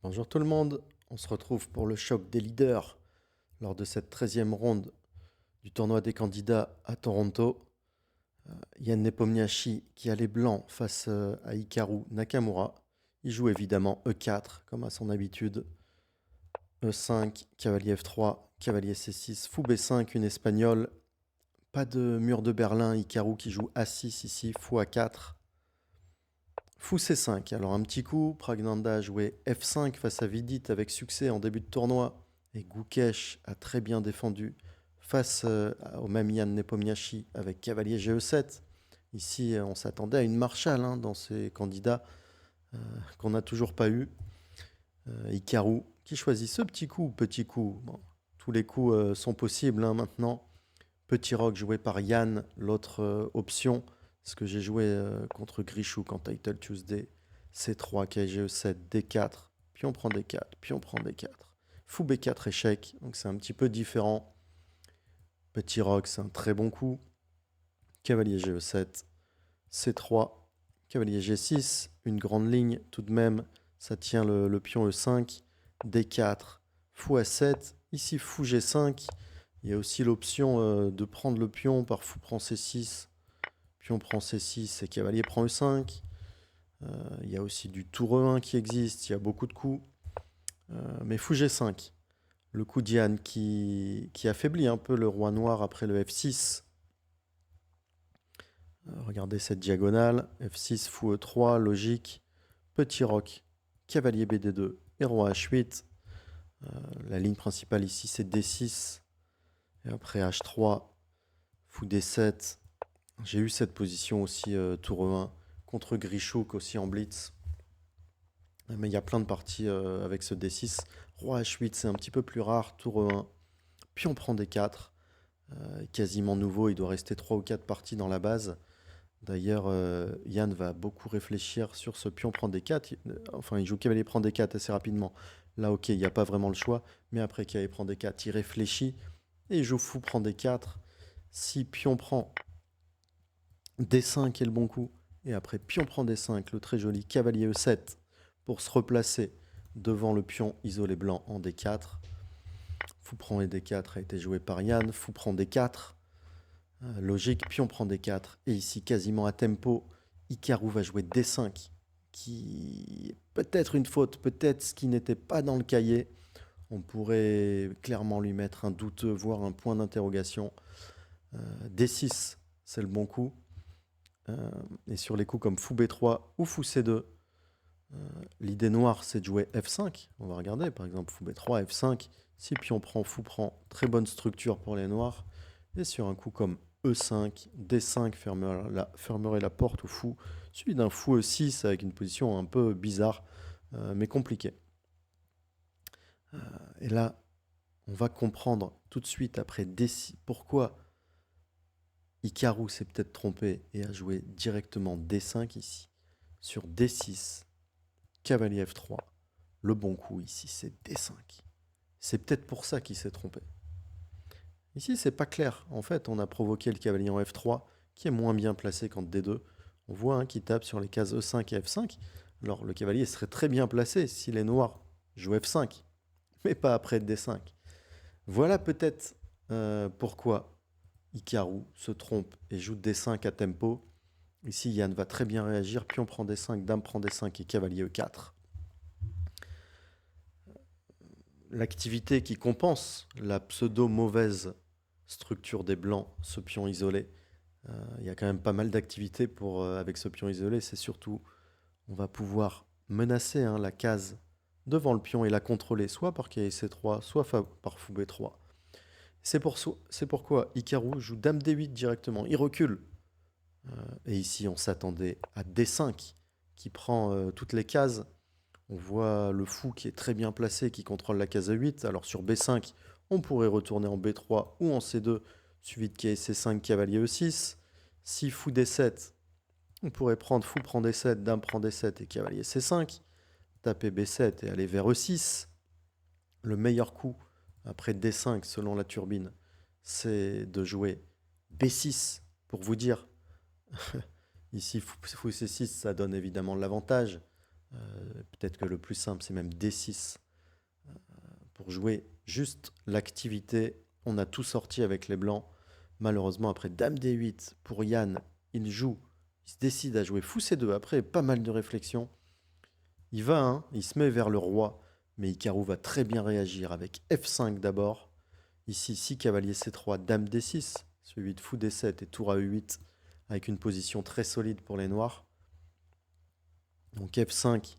Bonjour tout le monde, on se retrouve pour le choc des leaders lors de cette 13e ronde du tournoi des candidats à Toronto. Yann Nepomniachtchi qui a les blancs face à Hikaru Nakamura. Il joue évidemment E4 comme à son habitude. E5, cavalier F3, cavalier C6, fou B5, une espagnole. Pas de mur de Berlin, Hikaru qui joue A6 ici, fou A4. Fou C5, alors un petit coup, Pragnanda a joué F5 face à Vidit avec succès en début de tournoi, et Gukesh a très bien défendu face au même Yann Nepomniachtchi avec cavalier GE7. Ici, on s'attendait à une Marshall dans ces candidats qu'on n'a toujours pas eu. Hikaru qui choisit ce petit coup. Bon, tous les coups sont possibles maintenant. Petit rock joué par Yann, l'autre option, ce que j'ai joué contre Grichouk en Title Tuesday. C3, KGE7, D4, puis on prend D4, puis on prend D4. Fou B4 échec, donc c'est un petit peu différent. Petit rock, c'est un très bon coup. Cavalier GE7, C3, cavalier G6, une grande ligne tout de même, ça tient le pion E5, D4, fou A7, ici fou G5, il y a aussi l'option de prendre le pion par fou prend C6, pion prend C6 et cavalier prend E5. Il y a aussi du tour E1 qui existe, il y a beaucoup de coups. Mais fou G5, le coup Diane qui affaiblit un peu le roi noir après le F6. Regardez cette diagonale, F6, fou E3, logique, petit roc, cavalier BD2 et roi H8. La ligne principale ici c'est D6, et après H3, fou D7. J'ai eu cette position aussi tour E1 contre Grichouk aussi en blitz. Mais il y a plein de parties avec ce D6. Roi H8, c'est un petit peu plus rare, tour E1. Puis on prend D4. Quasiment nouveau, il doit rester 3 ou 4 parties dans la base. D'ailleurs, Yann va beaucoup réfléchir sur ce pion prend D4. Enfin, il joue cavalier prend D4 assez rapidement. Là, ok, il n'y a pas vraiment le choix. Mais après cavalier prend D4, il réfléchit. Et il joue fou prend D4. Si pion prend D5 est le bon coup. Et après pion prend D5, le très joli cavalier E7 pour se replacer devant le pion isolé blanc en D4. Fou prend et D4 a été joué par Yann. Fou prend D4. Logique, pion prend D4. Et ici, quasiment à tempo, Hikaru va jouer D5. Qui est peut-être une faute, peut-être ce qui n'était pas dans le cahier. On pourrait clairement lui mettre un doute, voire un point d'interrogation. D6, c'est le bon coup. Et sur les coups comme fou B3 ou fou C2, l'idée noire, c'est de jouer F5. On va regarder, par exemple, fou B3, F5. Si pion prend, fou prend, très bonne structure pour les noirs. Et sur un coup comme E5, D5 fermerait la porte au fou, suivi d'un fou E6 avec une position un peu bizarre, mais compliquée. Et là, on va comprendre tout de suite après D6 pourquoi Hikaru s'est peut-être trompé et a joué directement D5 ici. Sur D6, cavalier F3, le bon coup ici c'est D5. C'est peut-être pour ça qu'il s'est trompé. Ici, c'est pas clair. En fait, on a provoqué le cavalier en F3, qui est moins bien placé qu'en D2. On voit qu'il tape sur les cases E5 et F5. Alors, le cavalier serait très bien placé si les noirs jouent F5, mais pas après D5. Voilà peut-être pourquoi Hikaru se trompe et joue D5 à tempo. Ici, Yann va très bien réagir. Pion prend D5, dame prend D5 et cavalier E4. L'activité qui compense la pseudo-mauvaise structure des blancs, ce pion isolé. Il y a quand même pas mal d'activités avec ce pion isolé. C'est surtout, on va pouvoir menacer la case devant le pion et la contrôler, soit par cavalier C3, soit par fou B3. C'est pourquoi Hikaru joue dame D8 directement. Il recule. Et ici, on s'attendait à D5, qui prend toutes les cases. On voit le fou qui est très bien placé, qui contrôle la case A8. Alors sur B5, on pourrait retourner en B3 ou en C2, suivi de C5, cavalier E6. Si fou D7, on pourrait prendre fou prend D7, dame prend D7 et cavalier C5. Taper B7 et aller vers E6. Le meilleur coup après D5 selon la turbine, c'est de jouer B6 pour vous dire. Ici, fou C6, ça donne évidemment l'avantage. Peut-être que le plus simple, c'est même D6 pour jouer juste l'activité. On a tout sorti avec les blancs. Malheureusement, après Dame D8 pour Yann, il se décide à jouer Fou C2. Après pas mal de réflexion, il va, hein, il se met vers le roi, mais Hikaru va très bien réagir avec F5 d'abord. Ici, 6 cavalier C3, Dame D6, suivi de Fou D7 et tour à E8, avec une position très solide pour les noirs. Donc F5,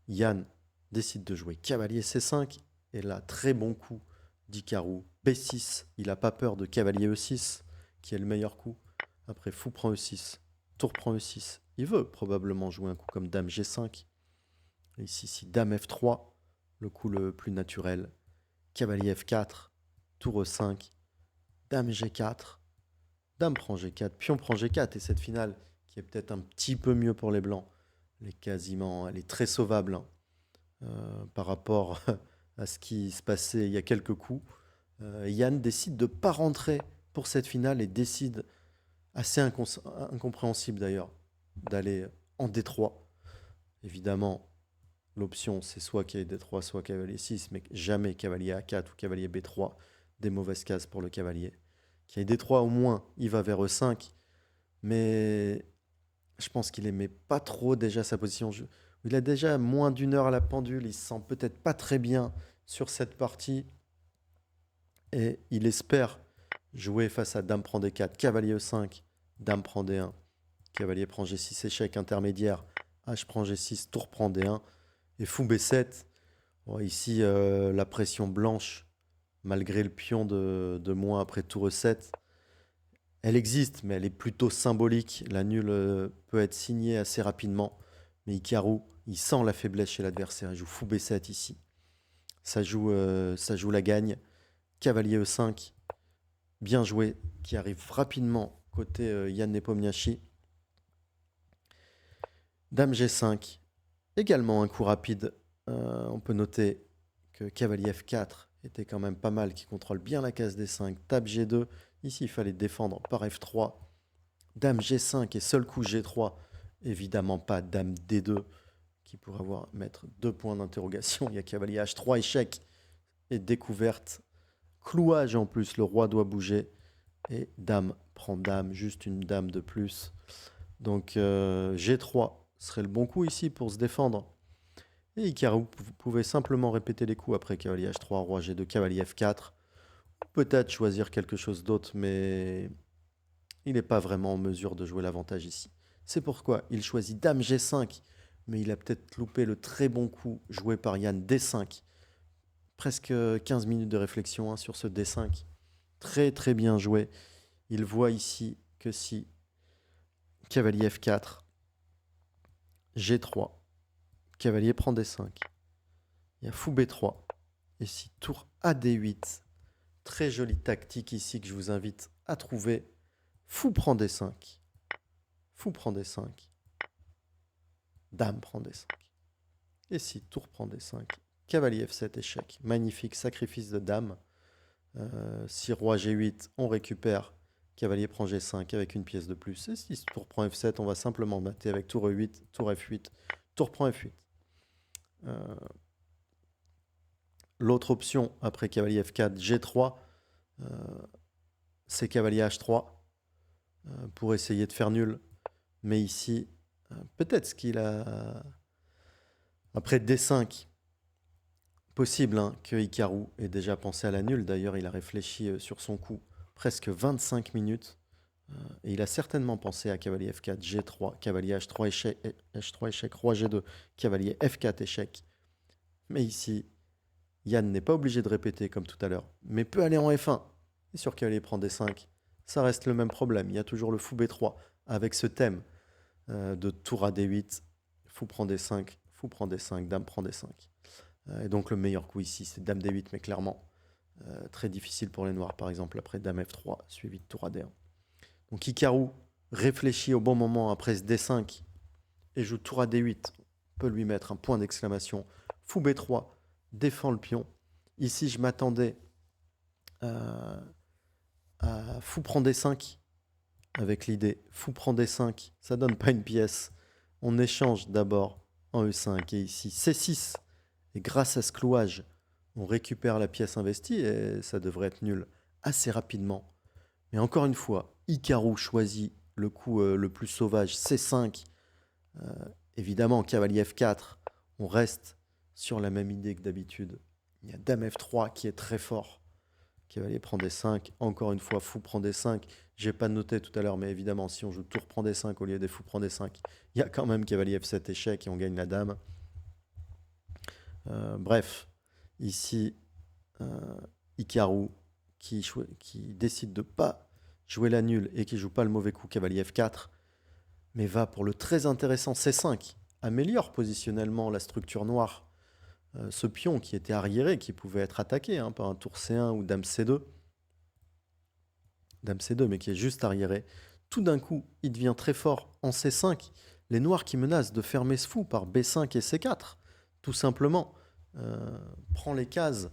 Yann décide de jouer cavalier C5, et là, très bon coup d'Hikaru. B6, il n'a pas peur de cavalier E6, qui est le meilleur coup. Après, Fou prend E6, tour prend E6. Il veut probablement jouer un coup comme Dame G5. Et ici, si Dame F3, le coup le plus naturel. Cavalier F4, tour E5, Dame G4, Dame prend G4, Pion prend G4. Et cette finale, qui est peut-être un petit peu mieux pour les blancs, elle est très sauvable, hein, par rapport à ce qui se passait il y a quelques coups. Yann décide de ne pas rentrer pour cette finale et décide, assez incompréhensible d'ailleurs, d'aller en D3. Évidemment, l'option c'est soit cavalier D3, soit cavalier 6, mais jamais cavalier A4 ou cavalier B3. Des mauvaises cases pour le cavalier. Cavalier D3 au moins, il va vers E5, mais je pense qu'il aimait pas trop déjà sa position. Il a déjà moins d'une heure à la pendule, il se sent peut-être pas très bien sur cette partie. Et il espère jouer face à Dame prend D4, cavalier E5, Dame prend D1, cavalier prend G6, échec intermédiaire, H prend G6, tour prend D1, et Fou B7. Bon, ici, la pression blanche, malgré le pion de moins après tour E7, elle existe, mais elle est plutôt symbolique. La nulle peut être signée assez rapidement. Mais Hikaru, il sent la faiblesse chez l'adversaire. Il joue Fou B7 ici. Ça joue la gagne. Cavalier E5, bien joué, qui arrive rapidement côté Yann Nepomniachtchi. Dame G5, également un coup rapide. On peut noter que cavalier F4 était quand même pas mal, qui contrôle bien la case D5. Table G2, ici il fallait défendre par F3. Dame G5 et seul coup G3, évidemment pas Dame D2, qui pourrait mettre 2 points d'interrogation. Il y a cavalier H3, échec et découverte. Clouage en plus, le roi doit bouger. Et Dame prend Dame, juste une Dame de plus. Donc G3 serait le bon coup ici pour se défendre. Et Hikaru pouvait simplement répéter les coups après cavalier H3, roi G2, cavalier F4. Peut-être choisir quelque chose d'autre, mais il n'est pas vraiment en mesure de jouer l'avantage ici. C'est pourquoi il choisit Dame G5, mais il a peut-être loupé le très bon coup joué par Yann D5. Presque 15 minutes de réflexion, hein, sur ce D5. Très très bien joué. Il voit ici que si cavalier F4, G3, cavalier prend D5, il y a Fou B3, et si tour AD8, très jolie tactique ici que je vous invite à trouver. Fou prend D5, Fou prend D5, Dame prend D5, et si tour prend D5, cavalier F7, échec. Magnifique sacrifice de Dame. Si roi G8, on récupère. Cavalier prend G5 avec une pièce de plus. Et si tour prend F7, on va simplement mater avec tour E8, tour F8, tour prend F8. L'autre option après cavalier F4, G3, c'est cavalier H3 pour essayer de faire nul. Mais ici, peut-être ce qu'il a... Après D5, possible, hein, que Hikaru ait déjà pensé à la nulle. D'ailleurs, il a réfléchi sur son coup presque 25 minutes. Et il a certainement pensé à cavalier F4, G3, cavalier H3, échec, H3, échec, roi G2, cavalier F4, échec. Mais ici, Yann n'est pas obligé de répéter comme tout à l'heure, mais peut aller en F1. Et sur cavalier prend D5, ça reste le même problème. Il y a toujours le Fou B3 avec ce thème de tour à D8, Fou prend D5, Fou prend D5, Dame prend D5. Et donc le meilleur coup ici, c'est Dame D8, mais clairement très difficile pour les noirs, par exemple, après Dame F3, suivi de tour à D1. Donc Hikaru réfléchit au bon moment après ce D5 et joue tour à D8. On peut lui mettre un point d'exclamation. Fou B3, défend le pion. Ici, je m'attendais à Fou prend D5 avec l'idée Fou prend D5, ça donne pas une pièce. On échange d'abord en E5 et ici C6. Et grâce à ce clouage, on récupère la pièce investie et ça devrait être nul assez rapidement. Mais encore une fois, Hikaru choisit le coup le plus sauvage, C5. Euh, Évidemment, cavalier F4, on reste sur la même idée que d'habitude. Il y a dame F3 qui est très fort. Cavalier prend D5, encore une fois, fou prend D5. J'ai pas noté tout à l'heure, mais évidemment, si on joue tour prend D5 au lieu des fous prend D5, il y a quand même cavalier F7 échec et on gagne la dame. Bref, ici, Hikaru qui décide de pas jouer la nulle et qui joue pas le mauvais coup cavalier F4, mais va pour le très intéressant C5, améliore positionnellement la structure noire. Ce pion qui était arriéré, qui pouvait être attaqué par un tour C1 ou dame C2, mais qui est juste arriéré. Tout d'un coup, il devient très fort en C5. Les noirs qui menacent de fermer ce fou par B5 et C4, tout simplement, prend les cases.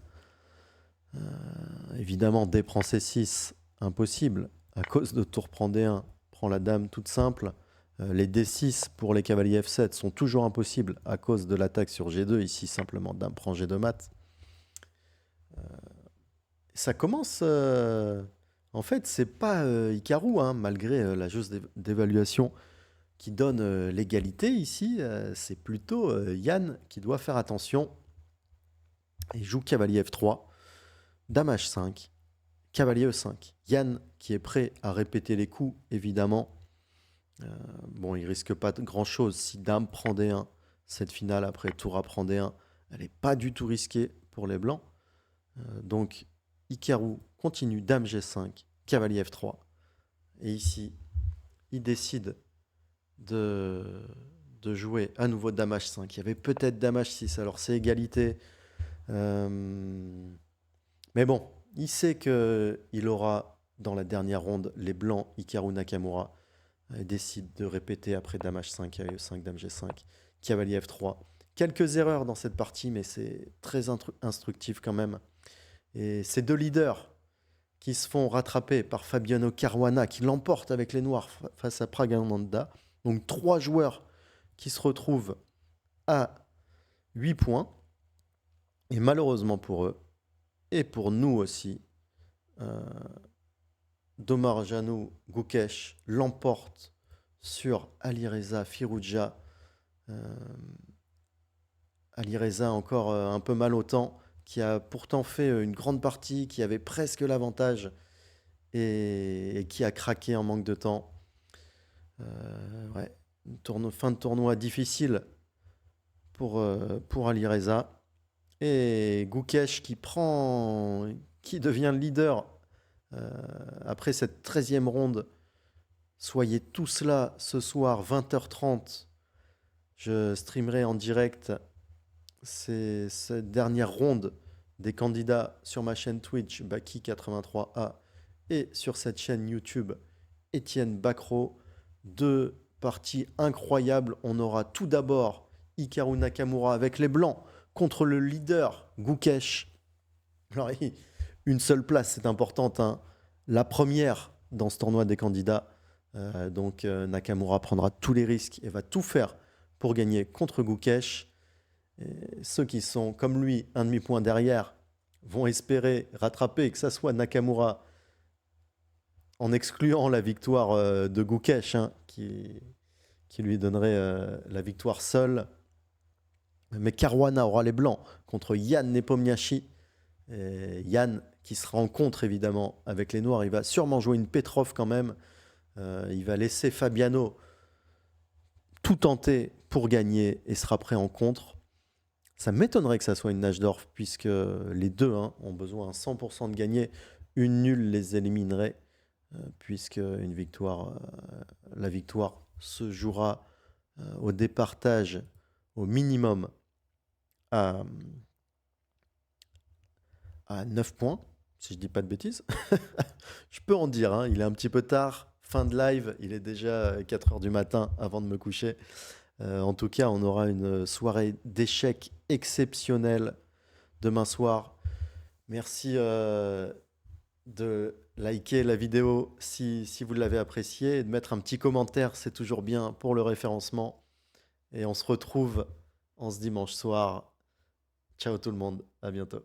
Évidemment, D prend C6, impossible, à cause de tour prend D1, prend la dame toute simple. Les D6 pour les cavaliers F7 sont toujours impossibles à cause de l'attaque sur G2, ici simplement dame prend G2 mat. Ça commence... En fait, c'est pas Hikaru, malgré la jauge d'évaluation qui donne l'égalité ici. C'est plutôt Yann qui doit faire attention. Il joue cavalier F3, dame H5, cavalier E5. Yann qui est prêt à répéter les coups, évidemment. Bon, il risque pas grand-chose. Si dame prend D1, cette finale après tour à prend D1, elle n'est pas du tout risquée pour les blancs. Donc, Hikaru continue dame G5, cavalier F3. Et ici, il décide de jouer à nouveau dame H5. Il y avait peut-être dame H6, alors c'est égalité. Mais bon, il sait qu'il aura dans la dernière ronde les blancs, Hikaru Nakamura. Il décide de répéter après dame H5, cavalier E5, dame G5, cavalier F3. Quelques erreurs dans cette partie, mais c'est très instructif quand même. Et ces deux leaders qui se font rattraper par Fabiano Caruana, qui l'emporte avec les noirs face à Praggnanandhaa. Donc 3 joueurs qui se retrouvent à 8 points. Et malheureusement pour eux, et pour nous aussi, Domar Gukesh l'emporte sur Alireza Firouzja. Alireza encore un peu mal au temps, qui a pourtant fait une grande partie, qui avait presque l'avantage et qui a craqué en manque de temps. Ouais, fin de tournoi difficile pour Alireza. Et Gukesh qui devient le leader après cette 13e ronde. Soyez tous là ce soir, 20h30. Je streamerai en direct cette dernière ronde des candidats sur ma chaîne Twitch, Baki83A, et sur cette chaîne YouTube, Étienne Bacro. 2 parties incroyables. On aura tout d'abord Hikaru Nakamura avec les blancs contre le leader Gukesh. Alors, une seule place, c'est importante. La première dans ce tournoi des candidats. Donc Nakamura prendra tous les risques et va tout faire pour gagner contre Gukesh. Et ceux qui sont, comme lui, un demi-point derrière, vont espérer rattraper, que ça soit Nakamura, en excluant la victoire de Gukesh, qui lui donnerait la victoire seule. Mais Caruana aura les blancs contre Yann Nepomniachtchi. Et Yann qui se rencontre évidemment avec les noirs. Il va sûrement jouer une Petrov quand même. Il va laisser Fabiano tout tenter pour gagner et sera prêt en contre. Ça m'étonnerait que ça soit une Najdorf puisque les deux ont besoin à 100% de gagner. Une nulle les éliminerait puisque la victoire se jouera au départage au minimum à 9 points, si je dis pas de bêtises. Je peux en dire, il est un petit peu tard, fin de live, il est déjà 4h du matin avant de me coucher. En tout cas, on aura une soirée d'échecs exceptionnelle demain soir. Merci de liker la vidéo si vous l'avez appréciée et de mettre un petit commentaire, c'est toujours bien pour le référencement. Et on se retrouve en ce dimanche soir. Ciao tout le monde, à bientôt.